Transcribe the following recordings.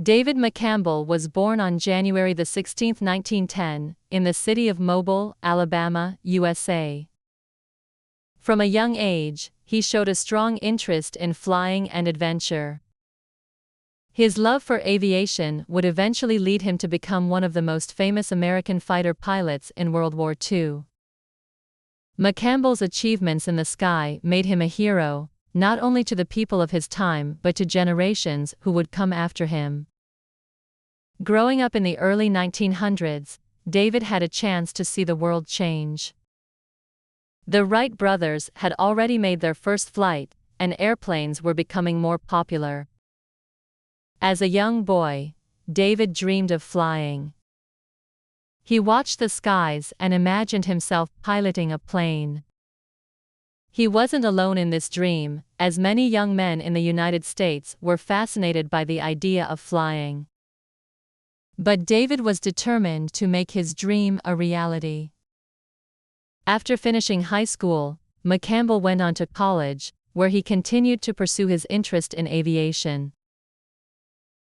David McCampbell was born on January 16, 1910, in the city of Mobile, Alabama, USA. From a young age, he showed a strong interest in flying and adventure. His love for aviation would eventually lead him to become one of the most famous American fighter pilots in World War II. McCampbell's achievements in the sky made him a hero, not only to the people of his time but to generations who would come after him. Growing up in the early 1900s, David had a chance to see the world change. The Wright brothers had already made their first flight, and airplanes were becoming more popular. As a young boy, David dreamed of flying. He watched the skies and imagined himself piloting a plane. He wasn't alone in this dream, as many young men in the United States were fascinated by the idea of flying. But David was determined to make his dream a reality. After finishing high school, McCampbell went on to college, where he continued to pursue his interest in aviation.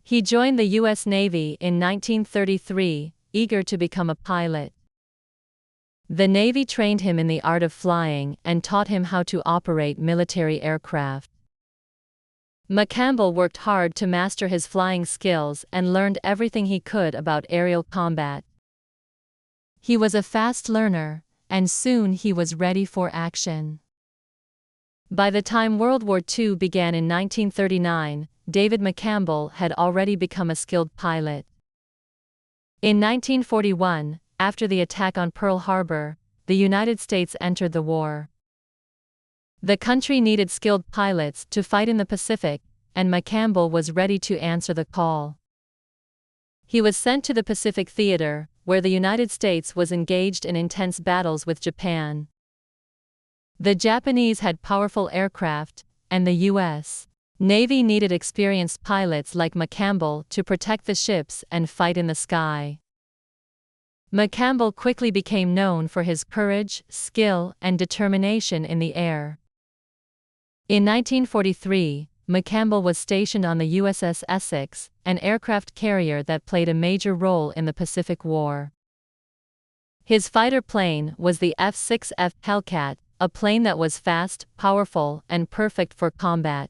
He joined the U.S. Navy in 1933, eager to become a pilot. The Navy trained him in the art of flying and taught him how to operate military aircraft. McCampbell worked hard to master his flying skills and learned everything he could about aerial combat. He was a fast learner, and soon he was ready for action. By the time World War II began in 1939, David McCampbell had already become a skilled pilot. In 1941, after the attack on Pearl Harbor, the United States entered the war. The country needed skilled pilots to fight in the Pacific, and McCampbell was ready to answer the call. He was sent to the Pacific Theater, where the United States was engaged in intense battles with Japan. The Japanese had powerful aircraft, and the U.S. Navy needed experienced pilots like McCampbell to protect the ships and fight in the sky. McCampbell quickly became known for his courage, skill, and determination in the air. In 1943, McCampbell was stationed on the USS Essex, an aircraft carrier that played a major role in the Pacific War. His fighter plane was the F-6F Hellcat, a plane that was fast, powerful, and perfect for combat.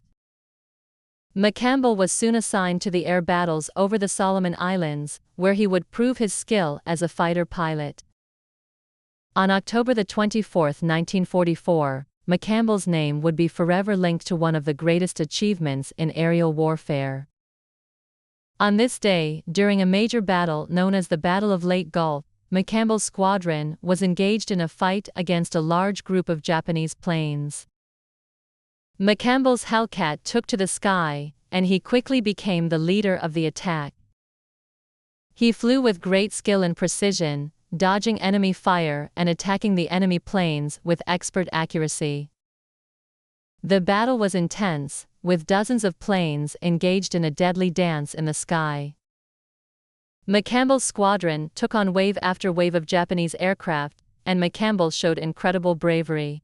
McCampbell was soon assigned to the air battles over the Solomon Islands, where he would prove his skill as a fighter pilot. On October 24, 1944, McCampbell's name would be forever linked to one of the greatest achievements in aerial warfare. On this day, during a major battle known as the Battle of Lake Gulf, McCampbell's squadron was engaged in a fight against a large group of Japanese planes. McCampbell's Hellcat took to the sky, and he quickly became the leader of the attack. He flew with great skill and precision, dodging enemy fire and attacking the enemy planes with expert accuracy. The battle was intense, with dozens of planes engaged in a deadly dance in the sky. McCampbell's squadron took on wave after wave of Japanese aircraft, and McCampbell showed incredible bravery.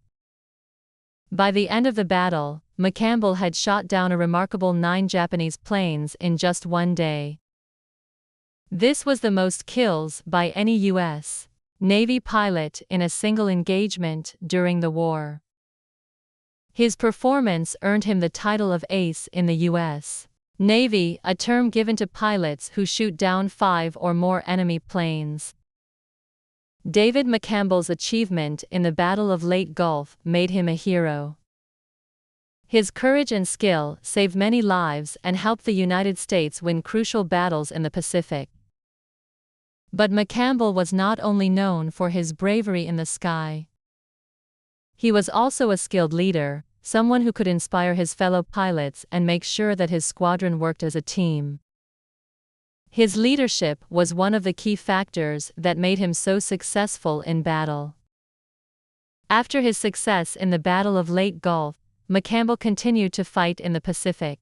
By the end of the battle, McCampbell had shot down a remarkable 9 Japanese planes in just one day. This was the most kills by any U.S. Navy pilot in a single engagement during the war. His performance earned him the title of Ace in the U.S. Navy, a term given to pilots who shoot down 5 or more enemy planes. David McCampbell's achievement in the Battle of Lake Gulf made him a hero. His courage and skill saved many lives and helped the United States win crucial battles in the Pacific. But McCampbell was not only known for his bravery in the sky. He was also a skilled leader, someone who could inspire his fellow pilots and make sure that his squadron worked as a team. His leadership was one of the key factors that made him so successful in battle. After his success in the Battle of Lake Gulf, McCampbell continued to fight in the Pacific.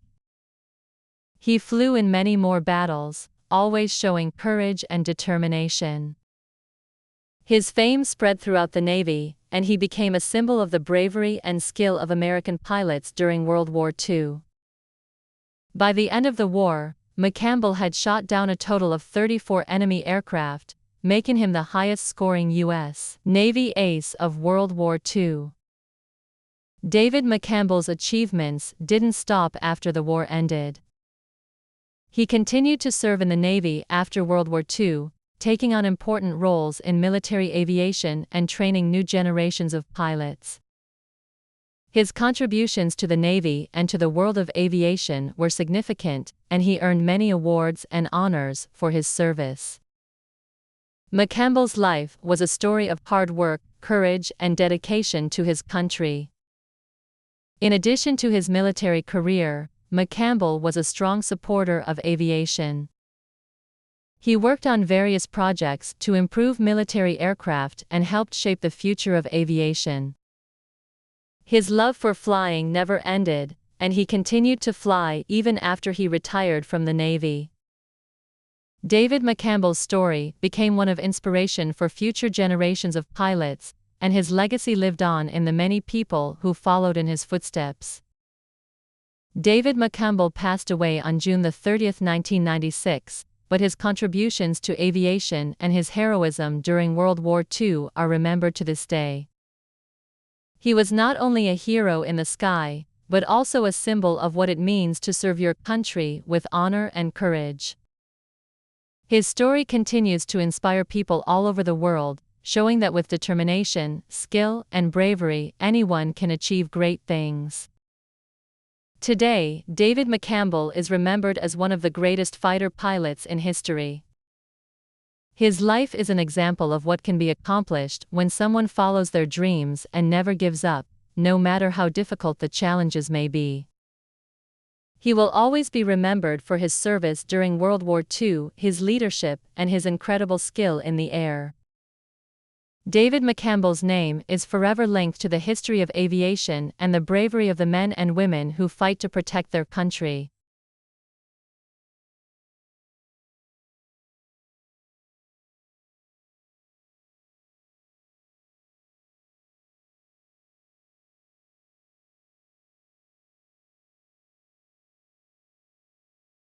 He flew in many more battles, always showing courage and determination. His fame spread throughout the Navy, and he became a symbol of the bravery and skill of American pilots during World War II. By the end of the war, McCampbell had shot down a total of 34 enemy aircraft, making him the highest-scoring U.S. Navy ace of World War II. David McCampbell's achievements didn't stop after the war ended. He continued to serve in the Navy after World War II, taking on important roles in military aviation and training new generations of pilots. His contributions to the Navy and to the world of aviation were significant, and he earned many awards and honors for his service. McCampbell's life was a story of hard work, courage, and dedication to his country. In addition to his military career, McCampbell was a strong supporter of aviation. He worked on various projects to improve military aircraft and helped shape the future of aviation. His love for flying never ended, and he continued to fly even after he retired from the Navy. David McCampbell's story became one of inspiration for future generations of pilots, and his legacy lived on in the many people who followed in his footsteps. David McCampbell passed away on June 30, 1996, but his contributions to aviation and his heroism during World War II are remembered to this day. He was not only a hero in the sky, but also a symbol of what it means to serve your country with honor and courage. His story continues to inspire people all over the world, showing that with determination, skill, and bravery, anyone can achieve great things. Today, David McCampbell is remembered as one of the greatest fighter pilots in history. His life is an example of what can be accomplished when someone follows their dreams and never gives up, no matter how difficult the challenges may be. He will always be remembered for his service during World War II, his leadership, and his incredible skill in the air. David McCampbell's name is forever linked to the history of aviation and the bravery of the men and women who fight to protect their country.